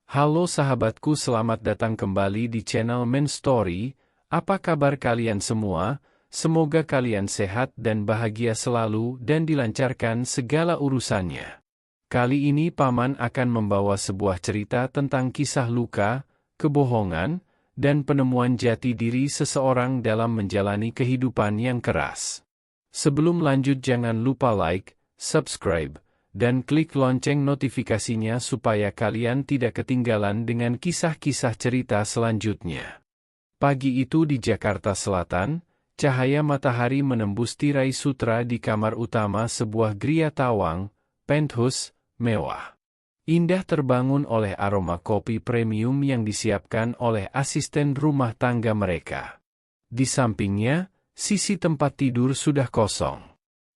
Halo sahabatku, selamat datang kembali di channel Men Story. Apa kabar kalian semua? Semoga kalian sehat dan bahagia selalu dan dilancarkan segala urusannya. Kali ini Paman akan membawa sebuah cerita tentang kisah luka, kebohongan, dan penemuan jati diri seseorang dalam menjalani kehidupan yang keras. Sebelum lanjut, jangan lupa like, subscribe, dan klik lonceng notifikasinya supaya kalian tidak ketinggalan dengan kisah-kisah cerita selanjutnya. Pagi itu di Jakarta Selatan, cahaya matahari menembus tirai sutra di kamar utama sebuah Gria Tawang, penthouse, mewah. Indah terbangun oleh aroma kopi premium yang disiapkan oleh asisten rumah tangga mereka. Di sampingnya, sisi tempat tidur sudah kosong.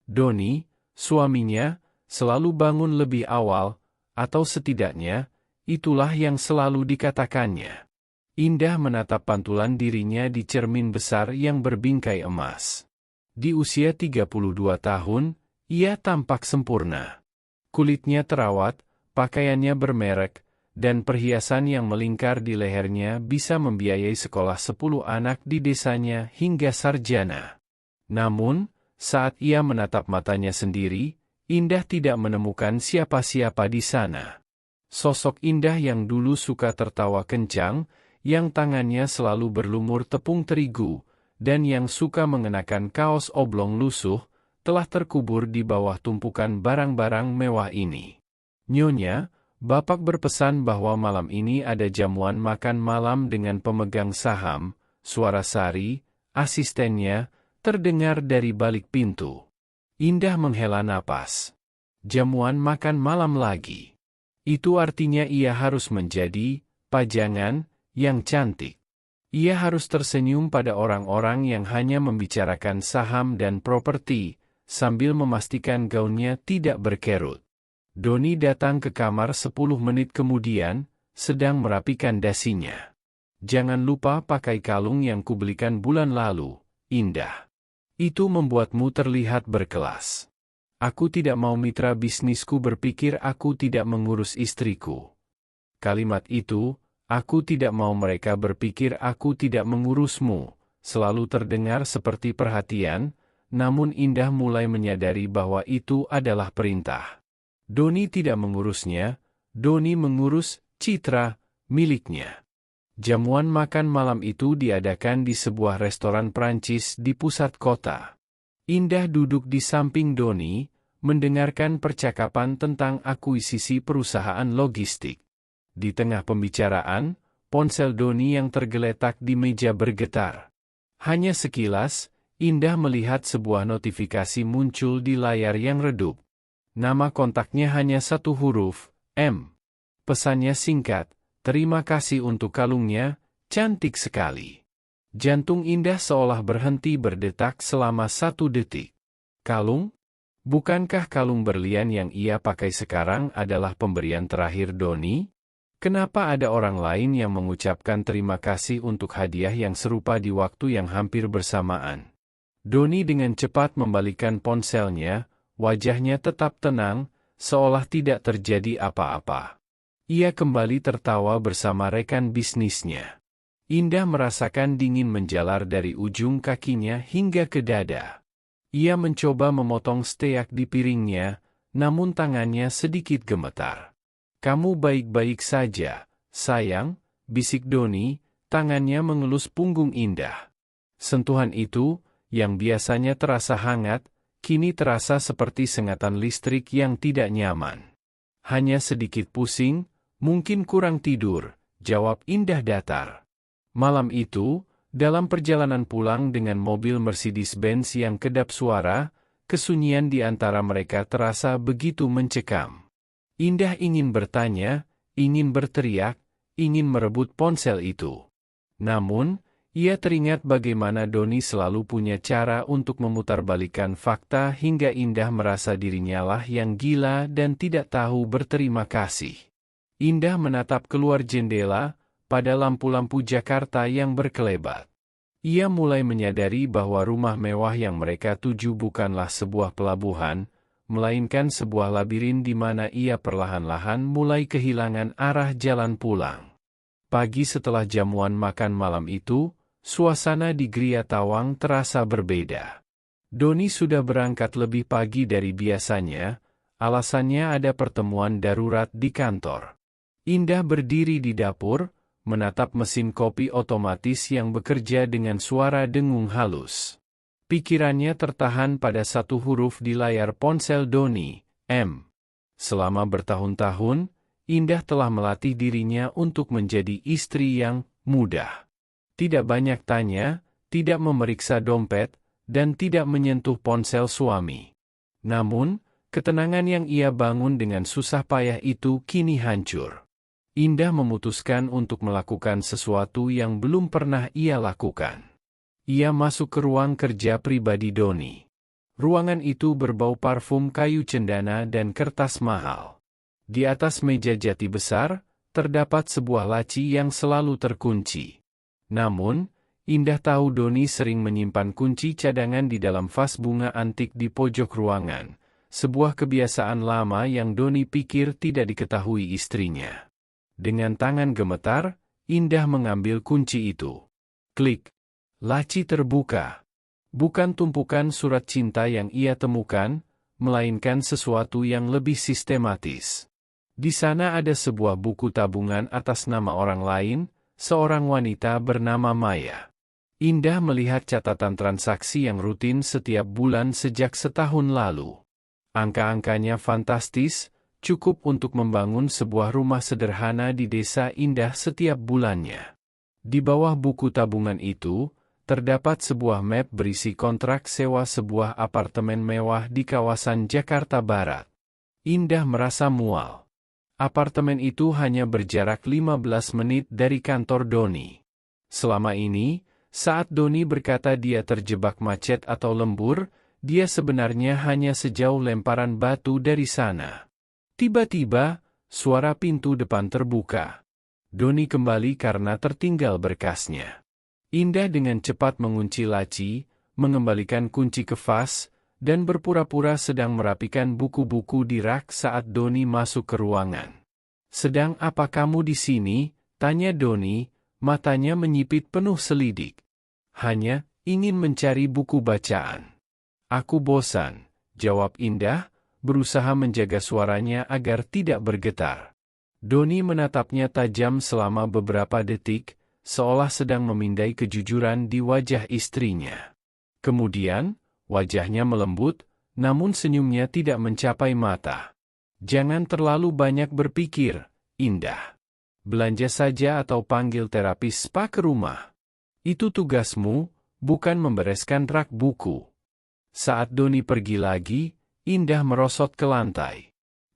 Doni, suaminya, selalu bangun lebih awal, atau setidaknya, itulah yang selalu dikatakannya. Indah menatap pantulan dirinya di cermin besar yang berbingkai emas. Di usia 32 tahun, ia tampak sempurna. Kulitnya terawat, pakaiannya bermerek, dan perhiasan yang melingkar di lehernya bisa membiayai sekolah 10 anak di desanya hingga sarjana. Namun, saat ia menatap matanya sendiri, Indah tidak menemukan siapa-siapa di sana. Sosok Indah yang dulu suka tertawa kencang, yang tangannya selalu berlumur tepung terigu, dan yang suka mengenakan kaos oblong lusuh, telah terkubur di bawah tumpukan barang-barang mewah ini. Nyonya, Bapak berpesan bahwa malam ini ada jamuan makan malam dengan pemegang saham. Suara Sari, asistennya, terdengar dari balik pintu. Indah menghela napas. Jamuan makan malam lagi. Itu artinya ia harus menjadi pajangan yang cantik. Ia harus tersenyum pada orang-orang yang hanya membicarakan saham dan properti, sambil memastikan gaunnya tidak berkerut. Doni datang ke kamar 10 menit kemudian, sedang merapikan dasinya. Jangan lupa pakai kalung yang kubelikan bulan lalu, Indah. Itu membuatmu terlihat berkelas. Aku tidak mau mitra bisnisku berpikir aku tidak mengurus istriku. Kalimat itu, aku tidak mau mereka berpikir aku tidak mengurusmu, selalu terdengar seperti perhatian, namun Indah mulai menyadari bahwa itu adalah perintah. Doni tidak mengurusnya, Doni mengurus citra miliknya. Jamuan makan malam itu diadakan di sebuah restoran Prancis di pusat kota. Indah duduk di samping Doni, mendengarkan percakapan tentang akuisisi perusahaan logistik. Di tengah pembicaraan, ponsel Doni yang tergeletak di meja bergetar. Hanya sekilas, Indah melihat sebuah notifikasi muncul di layar yang redup. Nama kontaknya hanya satu huruf, M. Pesannya singkat, terima kasih untuk kalungnya, cantik sekali. Jantung Indah seolah berhenti berdetak selama 1 detik. Kalung? Bukankah kalung berlian yang ia pakai sekarang adalah pemberian terakhir Doni? Kenapa ada orang lain yang mengucapkan terima kasih untuk hadiah yang serupa di waktu yang hampir bersamaan? Doni dengan cepat membalikkan ponselnya, wajahnya tetap tenang, seolah tidak terjadi apa-apa. Ia kembali tertawa bersama rekan bisnisnya. Indah merasakan dingin menjalar dari ujung kakinya hingga ke dada. Ia mencoba memotong steak di piringnya, namun tangannya sedikit gemetar. Kamu baik-baik saja, sayang, bisik Doni, tangannya mengelus punggung Indah. Sentuhan itu, yang biasanya terasa hangat, kini terasa seperti sengatan listrik yang tidak nyaman. Hanya sedikit pusing, mungkin kurang tidur, jawab Indah datar. Malam itu, dalam perjalanan pulang dengan mobil Mercedes-Benz yang kedap suara, kesunyian di antara mereka terasa begitu mencekam. Indah ingin bertanya, ingin berteriak, ingin merebut ponsel itu. Namun, ia teringat bagaimana Doni selalu punya cara untuk memutarbalikkan fakta hingga Indah merasa dirinya lah yang gila dan tidak tahu berterima kasih. Indah menatap keluar jendela, pada lampu-lampu Jakarta yang berkelebat. Ia mulai menyadari bahwa rumah mewah yang mereka tuju bukanlah sebuah pelabuhan, melainkan sebuah labirin di mana ia perlahan-lahan mulai kehilangan arah jalan pulang. Pagi setelah jamuan makan malam itu, suasana di Gria Tawang terasa berbeda. Doni sudah berangkat lebih pagi dari biasanya, alasannya ada pertemuan darurat di kantor. Indah berdiri di dapur, menatap mesin kopi otomatis yang bekerja dengan suara dengung halus. Pikirannya tertahan pada satu huruf di layar ponsel Doni, M. Selama bertahun-tahun, Indah telah melatih dirinya untuk menjadi istri yang mudah. Tidak banyak tanya, tidak memeriksa dompet, dan tidak menyentuh ponsel suami. Namun, ketenangan yang ia bangun dengan susah payah itu kini hancur. Indah memutuskan untuk melakukan sesuatu yang belum pernah ia lakukan. Ia masuk ke ruang kerja pribadi Doni. Ruangan itu berbau parfum kayu cendana dan kertas mahal. Di atas meja jati besar, terdapat sebuah laci yang selalu terkunci. Namun, Indah tahu Doni sering menyimpan kunci cadangan di dalam vas bunga antik di pojok ruangan, sebuah kebiasaan lama yang Doni pikir tidak diketahui istrinya. Dengan tangan gemetar, Indah mengambil kunci itu. Klik. Laci terbuka. Bukan tumpukan surat cinta yang ia temukan, melainkan sesuatu yang lebih sistematis. Di sana ada sebuah buku tabungan atas nama orang lain, seorang wanita bernama Maya. Indah melihat catatan transaksi yang rutin setiap bulan sejak setahun lalu. Angka-angkanya fantastis, cukup untuk membangun sebuah rumah sederhana di desa Indah setiap bulannya. Di bawah buku tabungan itu, terdapat sebuah map berisi kontrak sewa sebuah apartemen mewah di kawasan Jakarta Barat. Indah merasa mual. Apartemen itu hanya berjarak 15 menit dari kantor Doni. Selama ini, saat Doni berkata dia terjebak macet atau lembur, dia sebenarnya hanya sejauh lemparan batu dari sana. Tiba-tiba, suara pintu depan terbuka. Doni kembali karena tertinggal berkasnya. Indah dengan cepat mengunci laci, mengembalikan kunci ke vas, dan berpura-pura sedang merapikan buku-buku di rak saat Doni masuk ke ruangan. "Sedang apa kamu di sini?" tanya Doni, matanya menyipit penuh selidik. "Hanya ingin mencari buku bacaan." "Aku bosan," jawab Indah, berusaha menjaga suaranya agar tidak bergetar. Doni menatapnya tajam selama beberapa detik, seolah sedang memindai kejujuran di wajah istrinya. Kemudian, wajahnya melembut, namun senyumnya tidak mencapai mata. "Jangan terlalu banyak berpikir, Indah. Belanja saja atau panggil terapis spa ke rumah. Itu tugasmu, bukan membereskan rak buku." Saat Doni pergi lagi, Indah merosot ke lantai.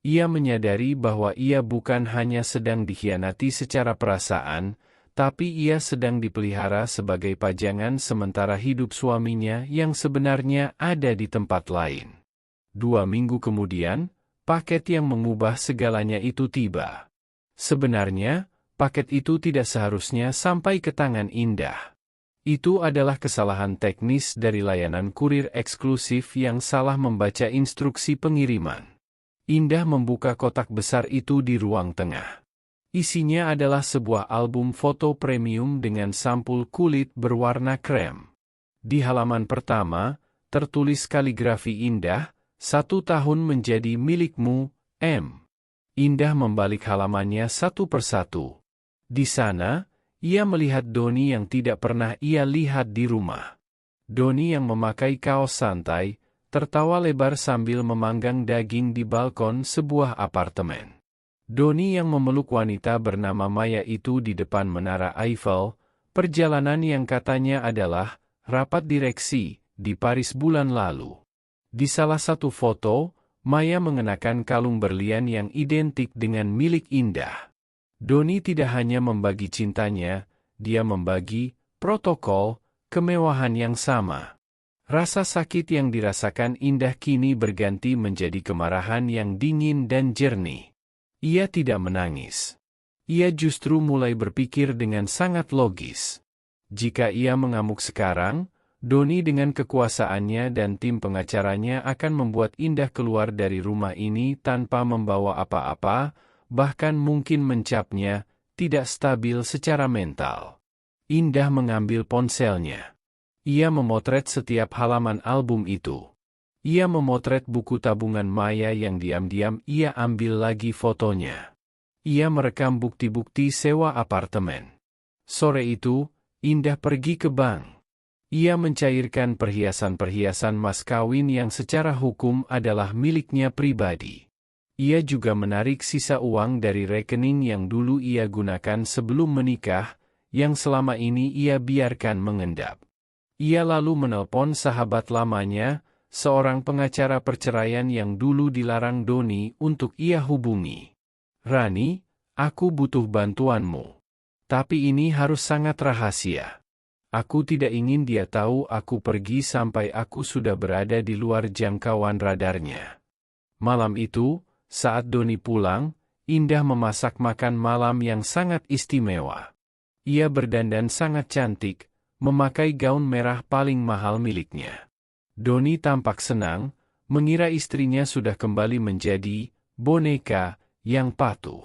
Ia menyadari bahwa ia bukan hanya sedang dikhianati secara perasaan, tapi ia sedang dipelihara sebagai pajangan sementara hidup suaminya yang sebenarnya ada di tempat lain. 2 minggu kemudian, paket yang mengubah segalanya itu tiba. Sebenarnya, paket itu tidak seharusnya sampai ke tangan Indah. Itu adalah kesalahan teknis dari layanan kurir eksklusif yang salah membaca instruksi pengiriman. Indah membuka kotak besar itu di ruang tengah. Isinya adalah sebuah album foto premium dengan sampul kulit berwarna krem. Di halaman pertama, tertulis kaligrafi Indah, 1 tahun menjadi milikmu, M. Indah membalik halamannya satu persatu. Di sana, ia melihat Doni yang tidak pernah ia lihat di rumah. Doni yang memakai kaos santai, tertawa lebar sambil memanggang daging di balkon sebuah apartemen. Doni yang memeluk wanita bernama Maya itu di depan Menara Eiffel, perjalanan yang katanya adalah rapat direksi di Paris bulan lalu. Di salah satu foto, Maya mengenakan kalung berlian yang identik dengan milik Indah. Doni tidak hanya membagi cintanya, dia membagi protokol kemewahan yang sama. Rasa sakit yang dirasakan Indah kini berganti menjadi kemarahan yang dingin dan jernih. Ia tidak menangis. Ia justru mulai berpikir dengan sangat logis. Jika ia mengamuk sekarang, Doni dengan kekuasaannya dan tim pengacaranya akan membuat Indah keluar dari rumah ini tanpa membawa apa-apa, bahkan mungkin mencapnya, tidak stabil secara mental. Indah mengambil ponselnya. Ia memotret setiap halaman album itu. Ia memotret buku tabungan Maya yang diam-diam ia ambil lagi fotonya. Ia merekam bukti-bukti sewa apartemen. Sore itu, Indah pergi ke bank. Ia mencairkan perhiasan-perhiasan mas kawin yang secara hukum adalah miliknya pribadi. Ia juga menarik sisa uang dari rekening yang dulu ia gunakan sebelum menikah, yang selama ini ia biarkan mengendap. Ia lalu menelpon sahabat lamanya, seorang pengacara perceraian yang dulu dilarang Doni untuk ia hubungi. "Rani, aku butuh bantuanmu. Tapi ini harus sangat rahasia. Aku tidak ingin dia tahu aku pergi sampai aku sudah berada di luar jangkauan radarnya." Malam itu, saat Doni pulang, Indah memasak makan malam yang sangat istimewa. Ia berdandan sangat cantik, memakai gaun merah paling mahal miliknya. Doni tampak senang, mengira istrinya sudah kembali menjadi boneka yang patuh.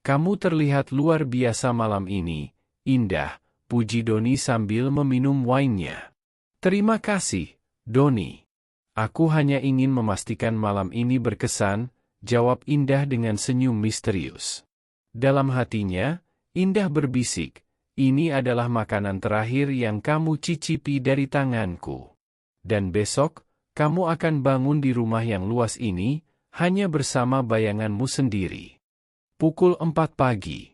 "Kamu terlihat luar biasa malam ini, Indah," puji Doni sambil meminum wine-nya. "Terima kasih, Doni. Aku hanya ingin memastikan malam ini berkesan," jawab Indah dengan senyum misterius. Dalam hatinya, Indah berbisik, "Ini adalah makanan terakhir yang kamu cicipi dari tanganku. Dan besok, kamu akan bangun di rumah yang luas ini, hanya bersama bayanganmu sendiri." Pukul 4 pagi.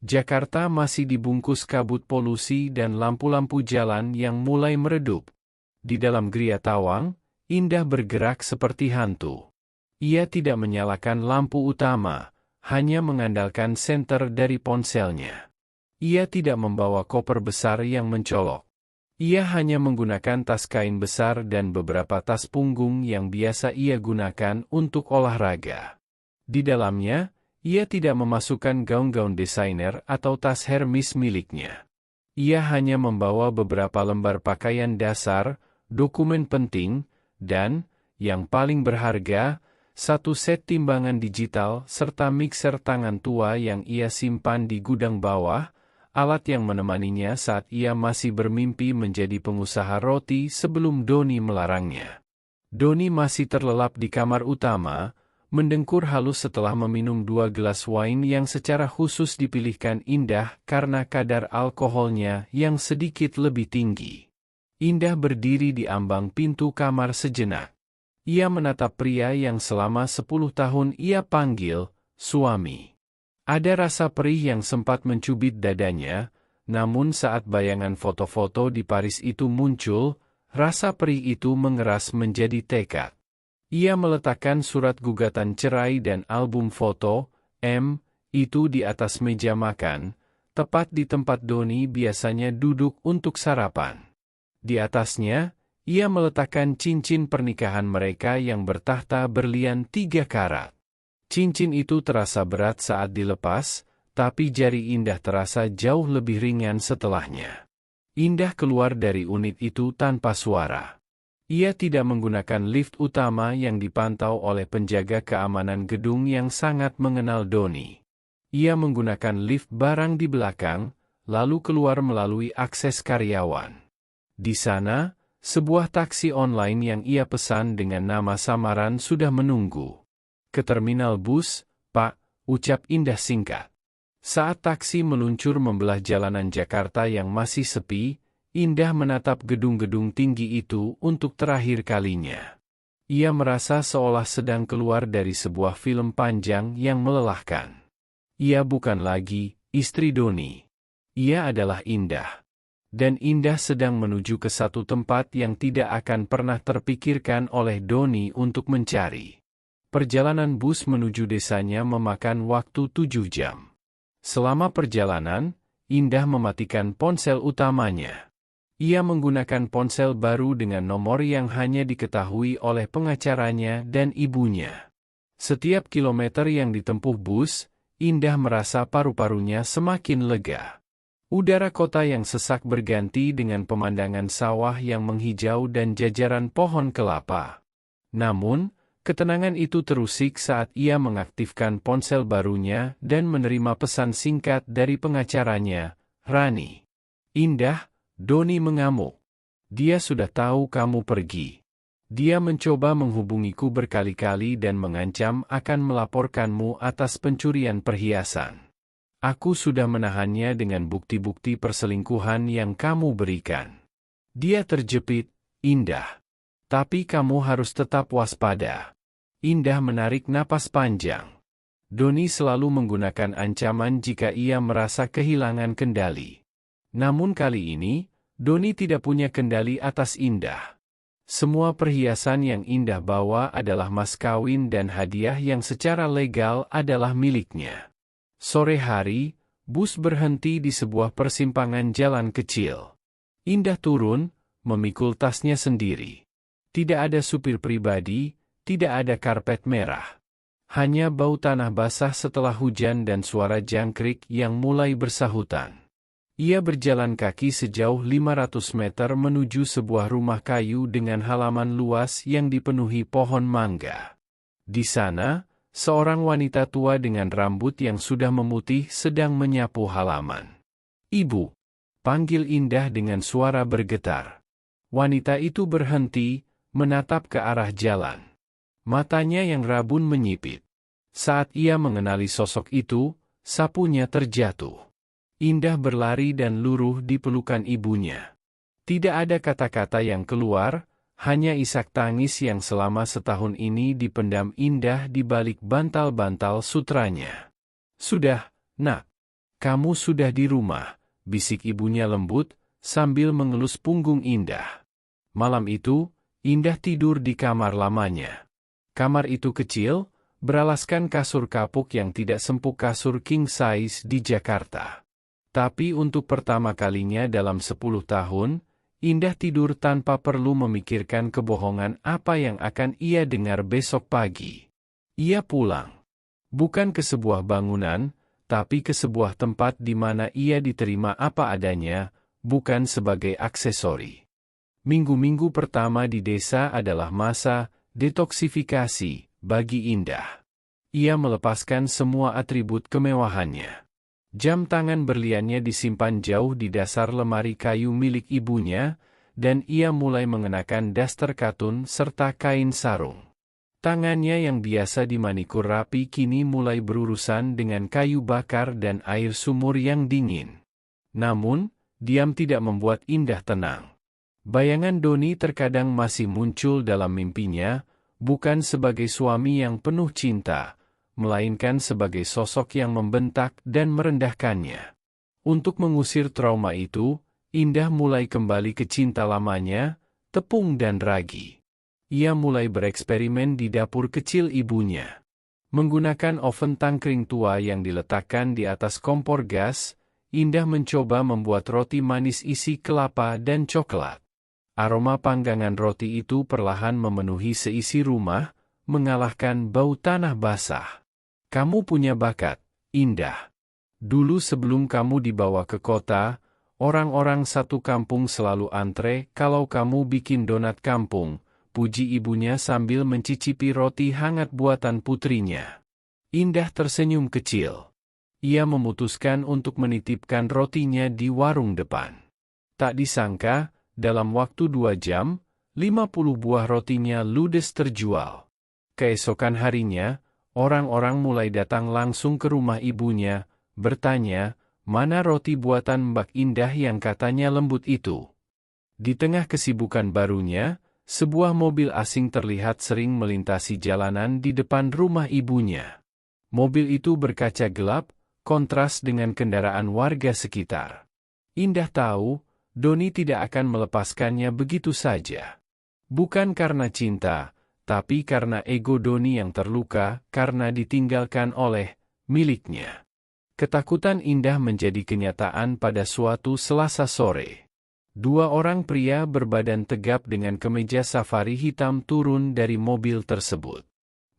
Jakarta masih dibungkus kabut polusi dan lampu-lampu jalan yang mulai meredup. Di dalam Gria Tawang, Indah bergerak seperti hantu. Ia tidak menyalakan lampu utama, hanya mengandalkan senter dari ponselnya. Ia tidak membawa koper besar yang mencolok. Ia hanya menggunakan tas kain besar dan beberapa tas punggung yang biasa ia gunakan untuk olahraga. Di dalamnya, ia tidak memasukkan gaun-gaun desainer atau tas Hermes miliknya. Ia hanya membawa beberapa lembar pakaian dasar, dokumen penting, dan, yang paling berharga, satu set timbangan digital serta mixer tangan tua yang ia simpan di gudang bawah, alat yang menemaninya saat ia masih bermimpi menjadi pengusaha roti sebelum Doni melarangnya. Doni masih terlelap di kamar utama, mendengkur halus setelah meminum 2 gelas wine yang secara khusus dipilihkan Indah karena kadar alkoholnya yang sedikit lebih tinggi. Indah berdiri di ambang pintu kamar sejenak. Ia menatap pria yang selama 10 tahun ia panggil suami. Ada rasa perih yang sempat mencubit dadanya, namun saat bayangan foto-foto di Paris itu muncul, rasa perih itu mengeras menjadi tekad. Ia meletakkan surat gugatan cerai dan album foto, itu di atas meja makan, tepat di tempat Doni biasanya duduk untuk sarapan. Di atasnya, ia meletakkan cincin pernikahan mereka yang bertahta berlian 3 karat. Cincin itu terasa berat saat dilepas, tapi jari Indah terasa jauh lebih ringan setelahnya. Indah keluar dari unit itu tanpa suara. Ia tidak menggunakan lift utama yang dipantau oleh penjaga keamanan gedung yang sangat mengenal Doni. Ia menggunakan lift barang di belakang, lalu keluar melalui akses karyawan. Di sana, sebuah taksi online yang ia pesan dengan nama samaran sudah menunggu. "Ke terminal bus, Pak," ucap Indah singkat. Saat taksi meluncur membelah jalanan Jakarta yang masih sepi, Indah menatap gedung-gedung tinggi itu untuk terakhir kalinya. Ia merasa seolah sedang keluar dari sebuah film panjang yang melelahkan. Ia bukan lagi istri Doni. Ia adalah Indah. Dan Indah sedang menuju ke satu tempat yang tidak akan pernah terpikirkan oleh Doni untuk mencari. Perjalanan bus menuju desanya memakan waktu 7 jam. Selama perjalanan, Indah mematikan ponsel utamanya. Ia menggunakan ponsel baru dengan nomor yang hanya diketahui oleh pengacaranya dan ibunya. Setiap kilometer yang ditempuh bus, Indah merasa paru-parunya semakin lega. Udara kota yang sesak berganti dengan pemandangan sawah yang menghijau dan jajaran pohon kelapa. Namun, ketenangan itu terusik saat ia mengaktifkan ponsel barunya dan menerima pesan singkat dari pengacaranya, "Rani." "Indah," Doni mengamuk. "Dia sudah tahu kamu pergi. Dia mencoba menghubungiku berkali-kali dan mengancam akan melaporkanmu atas pencurian perhiasan. Aku sudah menahannya dengan bukti-bukti perselingkuhan yang kamu berikan. Dia terjepit, Indah. Tapi kamu harus tetap waspada." Indah menarik napas panjang. Doni selalu menggunakan ancaman jika ia merasa kehilangan kendali. Namun kali ini, Doni tidak punya kendali atas Indah. Semua perhiasan yang Indah bawa adalah mas kawin dan hadiah yang secara legal adalah miliknya. Sore hari, bus berhenti di sebuah persimpangan jalan kecil. Indah turun, memikul tasnya sendiri. Tidak ada supir pribadi, tidak ada karpet merah. Hanya bau tanah basah setelah hujan dan suara jangkrik yang mulai bersahutan. Ia berjalan kaki sejauh 500 meter menuju sebuah rumah kayu dengan halaman luas yang dipenuhi pohon mangga. Di sana, seorang wanita tua dengan rambut yang sudah memutih sedang menyapu halaman. "Ibu," panggil Indah dengan suara bergetar. Wanita itu berhenti, menatap ke arah jalan. Matanya yang rabun menyipit. Saat ia mengenali sosok itu, sapunya terjatuh. Indah berlari dan luruh di pelukan ibunya. Tidak ada kata-kata yang keluar, hanya isak tangis yang selama setahun ini dipendam Indah di balik bantal-bantal sutranya. "Sudah, Nak. Kamu sudah di rumah," bisik ibunya lembut, sambil mengelus punggung Indah. Malam itu, Indah tidur di kamar lamanya. Kamar itu kecil, beralaskan kasur kapuk yang tidak sempuk kasur king size di Jakarta. Tapi untuk pertama kalinya dalam 10 tahun, Indah tidur tanpa perlu memikirkan kebohongan apa yang akan ia dengar besok pagi. Ia pulang. Bukan ke sebuah bangunan, tapi ke sebuah tempat di mana ia diterima apa adanya, bukan sebagai aksesori. Minggu-minggu pertama di desa adalah masa detoksifikasi bagi Indah. Ia melepaskan semua atribut kemewahannya. Jam tangan berliannya disimpan jauh di dasar lemari kayu milik ibunya, dan ia mulai mengenakan daster katun serta kain sarung. Tangannya yang biasa dimanikur rapi kini mulai berurusan dengan kayu bakar dan air sumur yang dingin. Namun, diam tidak membuat Indah tenang. Bayangan Doni terkadang masih muncul dalam mimpinya, bukan sebagai suami yang penuh cinta, melainkan sebagai sosok yang membentak dan merendahkannya. Untuk mengusir trauma itu, Indah mulai kembali ke cinta lamanya, tepung dan ragi. Ia mulai bereksperimen di dapur kecil ibunya. Menggunakan oven tangkring tua yang diletakkan di atas kompor gas, Indah mencoba membuat roti manis isi kelapa dan coklat. Aroma panggangan roti itu perlahan memenuhi seisi rumah, mengalahkan bau tanah basah. "Kamu punya bakat, Indah. Dulu sebelum kamu dibawa ke kota, orang-orang satu kampung selalu antre kalau kamu bikin donat kampung," puji ibunya sambil mencicipi roti hangat buatan putrinya. Indah tersenyum kecil. Ia memutuskan untuk menitipkan rotinya di warung depan. Tak disangka, dalam waktu 2 jam, 50 buah rotinya ludes terjual. Keesokan harinya, orang-orang mulai datang langsung ke rumah ibunya, bertanya, mana roti buatan Mbak Indah yang katanya lembut itu. Di tengah kesibukan barunya, sebuah mobil asing terlihat sering melintasi jalanan di depan rumah ibunya. Mobil itu berkaca gelap, kontras dengan kendaraan warga sekitar. Indah tahu, Doni tidak akan melepaskannya begitu saja. Bukan karena cinta, tapi karena ego Doni yang terluka karena ditinggalkan oleh miliknya. Ketakutan Indah menjadi kenyataan pada suatu Selasa sore. 2 orang pria berbadan tegap dengan kemeja safari hitam turun dari mobil tersebut.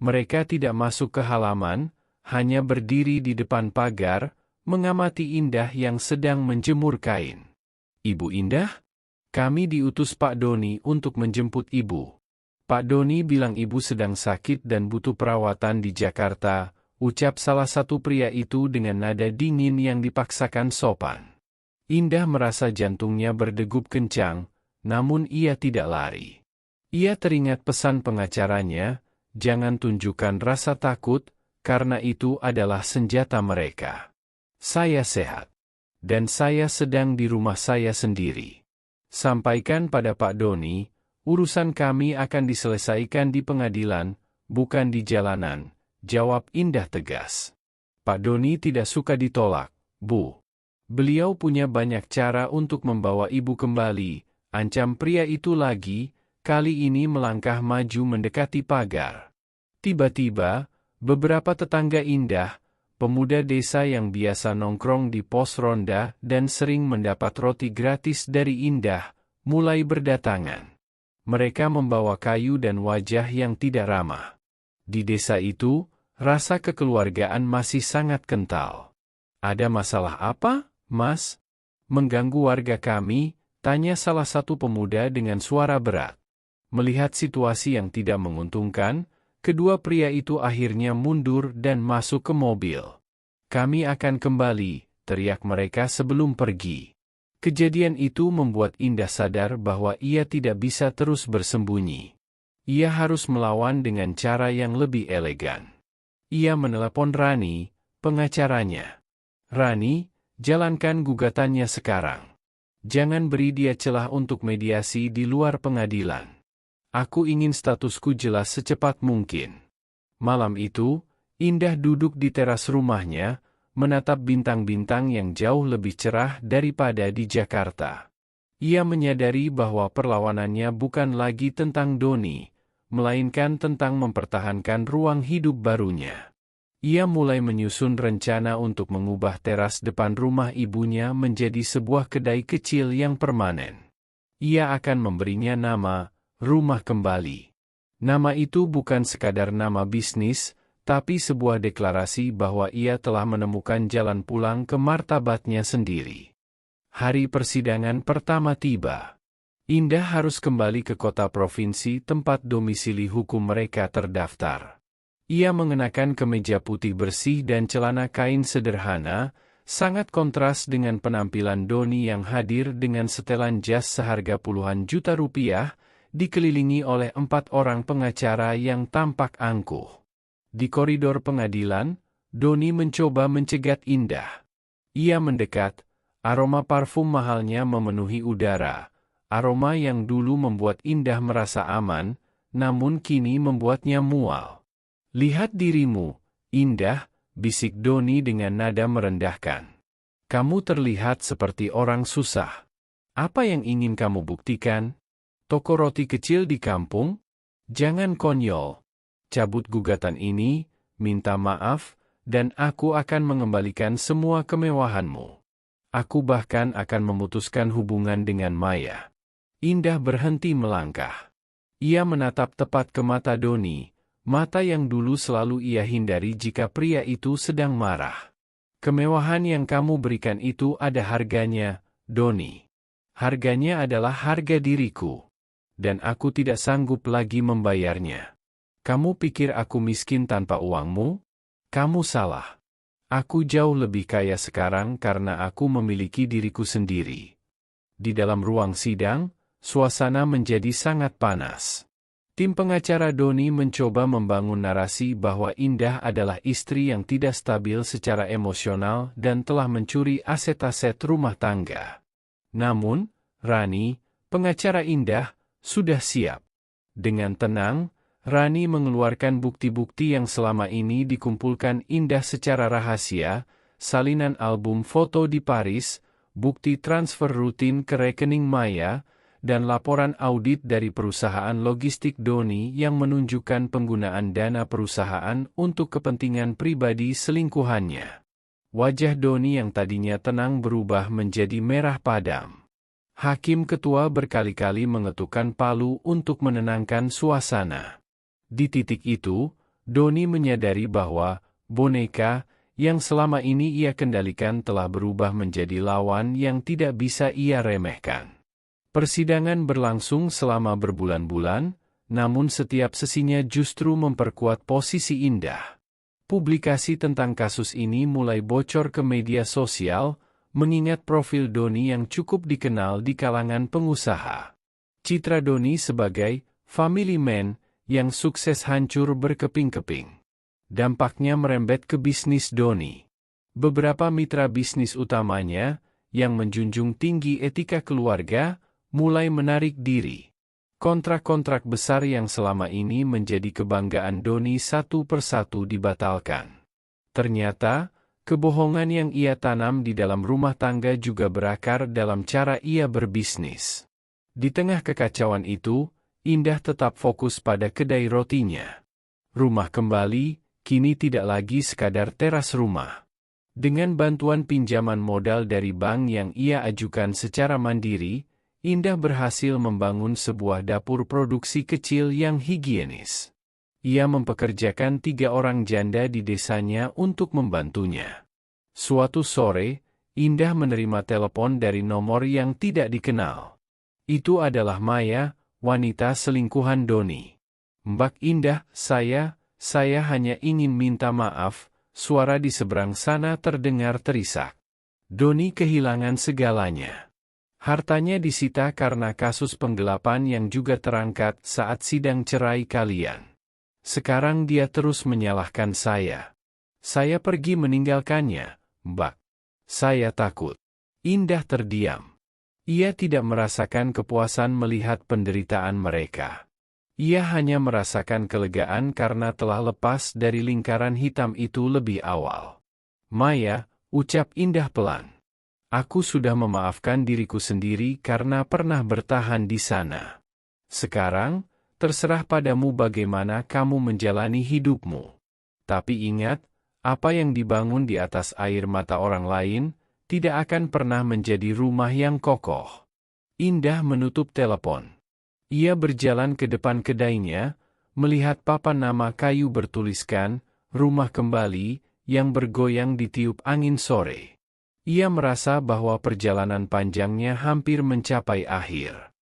Mereka tidak masuk ke halaman, hanya berdiri di depan pagar, mengamati Indah yang sedang menjemur kain. "Ibu Indah? Kami diutus Pak Doni untuk menjemput Ibu." "Pak Doni bilang Ibu sedang sakit dan butuh perawatan di Jakarta," ucap salah satu pria itu dengan nada dingin yang dipaksakan sopan. Indah merasa jantungnya berdegup kencang, namun ia tidak lari. Ia teringat pesan pengacaranya, jangan tunjukkan rasa takut, karena itu adalah senjata mereka. "Saya sehat. Dan saya sedang di rumah saya sendiri. Sampaikan pada Pak Doni, urusan kami akan diselesaikan di pengadilan, bukan di jalanan," jawab Indah tegas. "Pak Doni tidak suka ditolak, Bu. Beliau punya banyak cara untuk membawa Ibu kembali," ancam pria itu lagi, kali ini melangkah maju mendekati pagar. Tiba-tiba, beberapa tetangga Indah, pemuda desa yang biasa nongkrong di pos ronda dan sering mendapat roti gratis dari Indah, mulai berdatangan. Mereka membawa kayu dan wajah yang tidak ramah. Di desa itu, rasa kekeluargaan masih sangat kental. "Ada masalah apa, Mas? Mengganggu warga kami?" tanya salah satu pemuda dengan suara berat. Melihat situasi yang tidak menguntungkan, kedua pria itu akhirnya mundur dan masuk ke mobil. "Kami akan kembali," teriak mereka sebelum pergi. Kejadian itu membuat Indah sadar bahwa ia tidak bisa terus bersembunyi. Ia harus melawan dengan cara yang lebih elegan. Ia menelepon Rani, pengacaranya. "Rani, jalankan gugatannya sekarang. Jangan beri dia celah untuk mediasi di luar pengadilan. Aku ingin statusku jelas secepat mungkin." Malam itu, Indah duduk di teras rumahnya, menatap bintang-bintang yang jauh lebih cerah daripada di Jakarta. Ia menyadari bahwa perlawanannya bukan lagi tentang Doni, melainkan tentang mempertahankan ruang hidup barunya. Ia mulai menyusun rencana untuk mengubah teras depan rumah ibunya menjadi sebuah kedai kecil yang permanen. Ia akan memberinya nama Rumah Kembali. Nama itu bukan sekadar nama bisnis, tapi sebuah deklarasi bahwa ia telah menemukan jalan pulang ke martabatnya sendiri. Hari persidangan pertama tiba. Indah harus kembali ke kota provinsi tempat domisili hukum mereka terdaftar. Ia mengenakan kemeja putih bersih dan celana kain sederhana, sangat kontras dengan penampilan Doni yang hadir dengan setelan jas seharga puluhan juta rupiah, dikelilingi oleh 4 orang pengacara yang tampak angkuh. Di koridor pengadilan, Doni mencoba mencegat Indah. Ia mendekat, aroma parfum mahalnya memenuhi udara, aroma yang dulu membuat Indah merasa aman, namun kini membuatnya mual. "Lihat dirimu, Indah," bisik Doni dengan nada merendahkan. "Kamu terlihat seperti orang susah. Apa yang ingin kamu buktikan? Toko roti kecil di kampung? Jangan konyol. Cabut gugatan ini, minta maaf, dan aku akan mengembalikan semua kemewahanmu. Aku bahkan akan memutuskan hubungan dengan Maya." Indah berhenti melangkah. Ia menatap tepat ke mata Doni, mata yang dulu selalu ia hindari jika pria itu sedang marah. "Kemewahan yang kamu berikan itu ada harganya, Doni. Harganya adalah harga diriku. Dan aku tidak sanggup lagi membayarnya. Kamu pikir aku miskin tanpa uangmu? Kamu salah. Aku jauh lebih kaya sekarang karena aku memiliki diriku sendiri." Di dalam ruang sidang, suasana menjadi sangat panas. Tim pengacara Doni mencoba membangun narasi bahwa Indah adalah istri yang tidak stabil secara emosional dan telah mencuri aset-aset rumah tangga. Namun, Rani, pengacara Indah, sudah siap. Dengan tenang, Rani mengeluarkan bukti-bukti yang selama ini dikumpulkan Indah secara rahasia, salinan album foto di Paris, bukti transfer rutin ke rekening Maya, dan laporan audit dari perusahaan logistik Doni yang menunjukkan penggunaan dana perusahaan untuk kepentingan pribadi selingkuhannya. Wajah Doni yang tadinya tenang berubah menjadi merah padam. Hakim ketua berkali-kali mengetukkan palu untuk menenangkan suasana. Di titik itu, Doni menyadari bahwa boneka yang selama ini ia kendalikan telah berubah menjadi lawan yang tidak bisa ia remehkan. Persidangan berlangsung selama berbulan-bulan, namun setiap sesinya justru memperkuat posisi Indah. Publikasi tentang kasus ini mulai bocor ke media sosial, mengingat profil Doni yang cukup dikenal di kalangan pengusaha. Citra Doni sebagai family man yang sukses hancur berkeping-keping. Dampaknya merembet ke bisnis Doni. Beberapa mitra bisnis utamanya, yang menjunjung tinggi etika keluarga, mulai menarik diri. Kontrak-kontrak besar yang selama ini menjadi kebanggaan Doni satu persatu dibatalkan. Ternyata, kebohongan yang ia tanam di dalam rumah tangga juga berakar dalam cara ia berbisnis. Di tengah kekacauan itu, Indah tetap fokus pada kedai rotinya. Rumah kembali, kini tidak lagi sekadar teras rumah. Dengan bantuan pinjaman modal dari bank yang ia ajukan secara mandiri, Indah berhasil membangun sebuah dapur produksi kecil yang higienis. Ia mempekerjakan 3 orang janda di desanya untuk membantunya. Suatu sore, Indah menerima telepon dari nomor yang tidak dikenal. Itu adalah Maya, wanita selingkuhan Doni. "Mbak Indah, saya hanya ingin minta maaf," suara di seberang sana terdengar terisak. Doni kehilangan segalanya. Hartanya disita karena kasus penggelapan yang juga terangkat saat sidang cerai kalian. Sekarang dia terus menyalahkan saya. Saya pergi meninggalkannya, Mbak. Saya takut. Indah terdiam. Ia tidak merasakan kepuasan melihat penderitaan mereka. Ia hanya merasakan kelegaan karena telah lepas dari lingkaran hitam itu lebih awal. "Maya," ucap Indah pelan. "Aku sudah memaafkan diriku sendiri karena pernah bertahan di sana. Sekarang, terserah padamu bagaimana kamu menjalani hidupmu. Tapi ingat, apa yang dibangun di atas air mata orang lain, tidak akan pernah menjadi rumah yang kokoh." Indah menutup telepon. Ia berjalan ke depan kedainya, melihat papan nama kayu bertuliskan, "Rumah Kembali," yang bergoyang ditiup angin sore. Ia merasa bahwa perjalanan panjangnya hampir mencapai akhir.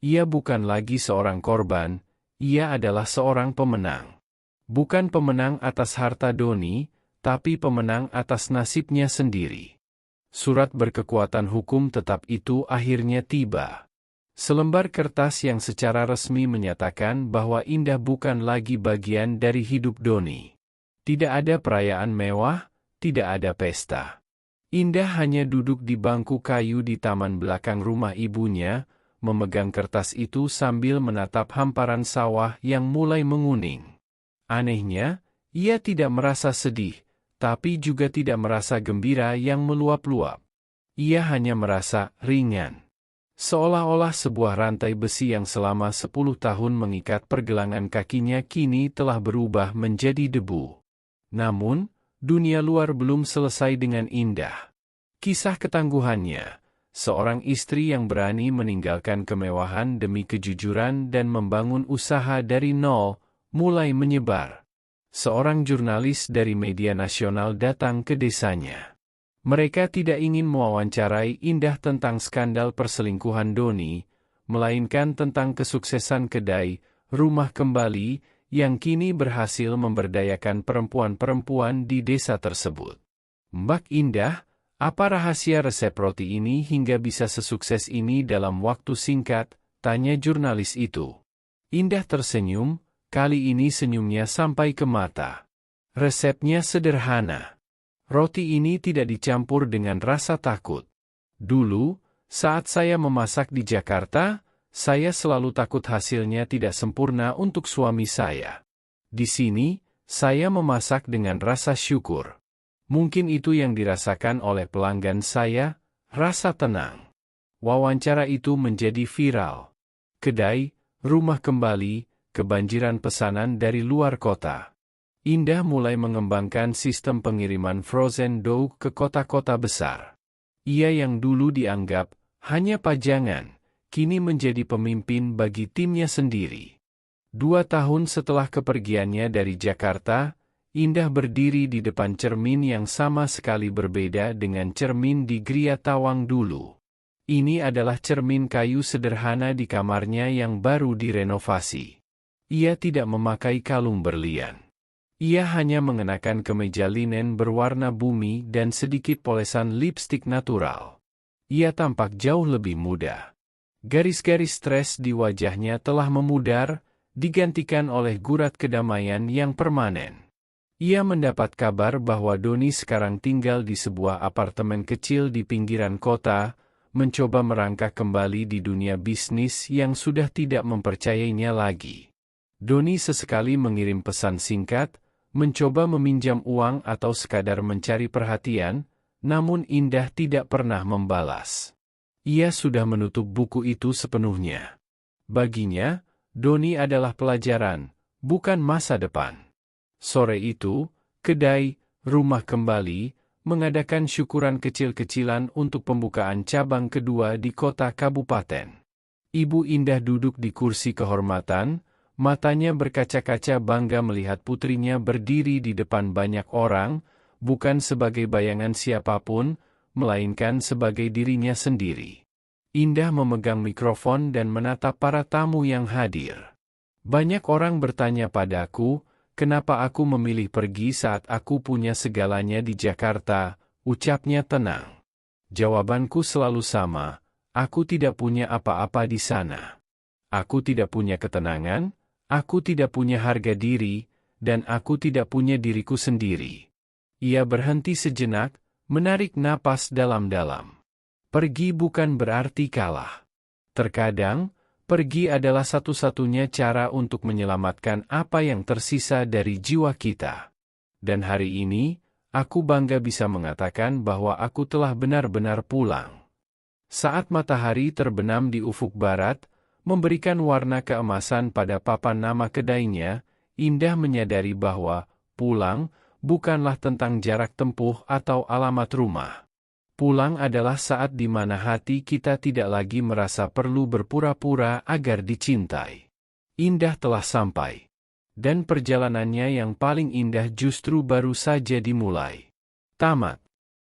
Ia bukan lagi seorang korban, ia adalah seorang pemenang. Bukan pemenang atas harta Doni, tapi pemenang atas nasibnya sendiri. Surat berkekuatan hukum tetap itu akhirnya tiba. Selembar kertas yang secara resmi menyatakan bahwa Indah bukan lagi bagian dari hidup Doni. Tidak ada perayaan mewah, tidak ada pesta. Indah hanya duduk di bangku kayu di taman belakang rumah ibunya, memegang kertas itu sambil menatap hamparan sawah yang mulai menguning. Anehnya, ia tidak merasa sedih, tapi juga tidak merasa gembira yang meluap-luap. Ia hanya merasa ringan. Seolah-olah sebuah rantai besi yang selama 10 tahun mengikat pergelangan kakinya kini telah berubah menjadi debu. Namun, dunia luar belum selesai dengan Indah. Kisah ketangguhannya, seorang istri yang berani meninggalkan kemewahan demi kejujuran dan membangun usaha dari nol, mulai menyebar. Seorang jurnalis dari media nasional datang ke desanya. Mereka tidak ingin mewawancarai Indah tentang skandal perselingkuhan Doni, melainkan tentang kesuksesan kedai Rumah Kembali yang kini berhasil memberdayakan perempuan-perempuan di desa tersebut. "Mbak Indah, apa rahasia resep roti ini hingga bisa sesukses ini dalam waktu singkat?" tanya jurnalis itu. Indah tersenyum, kali ini senyumnya sampai ke mata. "Resepnya sederhana. Roti ini tidak dicampur dengan rasa takut. Dulu, saat saya memasak di Jakarta, saya selalu takut hasilnya tidak sempurna untuk suami saya. Di sini, saya memasak dengan rasa syukur. Mungkin itu yang dirasakan oleh pelanggan saya, rasa tenang." Wawancara itu menjadi viral. Kedai Rumah Kembali kebanjiran pesanan dari luar kota. Indah mulai mengembangkan sistem pengiriman frozen dough ke kota-kota besar. Ia yang dulu dianggap hanya pajangan, kini menjadi pemimpin bagi timnya sendiri. 2 tahun setelah kepergiannya dari Jakarta, Indah berdiri di depan cermin yang sama sekali berbeda dengan cermin di Gria Tawang dulu. Ini adalah cermin kayu sederhana di kamarnya yang baru direnovasi. Ia tidak memakai kalung berlian. Ia hanya mengenakan kemeja linen berwarna bumi dan sedikit polesan lipstik natural. Ia tampak jauh lebih muda. Garis-garis stres di wajahnya telah memudar, digantikan oleh gurat kedamaian yang permanen. Ia mendapat kabar bahwa Doni sekarang tinggal di sebuah apartemen kecil di pinggiran kota, mencoba merangkak kembali di dunia bisnis yang sudah tidak mempercayainya lagi. Doni sesekali mengirim pesan singkat, mencoba meminjam uang atau sekadar mencari perhatian, namun Indah tidak pernah membalas. Ia sudah menutup buku itu sepenuhnya. Baginya, Doni adalah pelajaran, bukan masa depan. Sore itu, kedai, rumah kembali, mengadakan syukuran kecil-kecilan untuk pembukaan cabang kedua di kota kabupaten. Ibu Indah duduk di kursi kehormatan, matanya berkaca-kaca bangga melihat putrinya berdiri di depan banyak orang, bukan sebagai bayangan siapapun, melainkan sebagai dirinya sendiri. Indah memegang mikrofon dan menatap para tamu yang hadir. Banyak orang bertanya padaku, kenapa aku memilih pergi saat aku punya segalanya di Jakarta, ucapnya tenang. Jawabanku selalu sama, aku tidak punya apa-apa di sana. Aku tidak punya ketenangan, aku tidak punya harga diri, dan aku tidak punya diriku sendiri. Ia berhenti sejenak, menarik napas dalam-dalam. Pergi bukan berarti kalah. Terkadang, pergi adalah satu-satunya cara untuk menyelamatkan apa yang tersisa dari jiwa kita. Dan hari ini, aku bangga bisa mengatakan bahwa aku telah benar-benar pulang. Saat matahari terbenam di ufuk barat, memberikan warna keemasan pada papan nama kedainya, Indah menyadari bahwa pulang bukanlah tentang jarak tempuh atau alamat rumah. Pulang adalah saat di mana hati kita tidak lagi merasa perlu berpura-pura agar dicintai. Indah telah sampai. Dan perjalanannya yang paling indah justru baru saja dimulai. Tamat.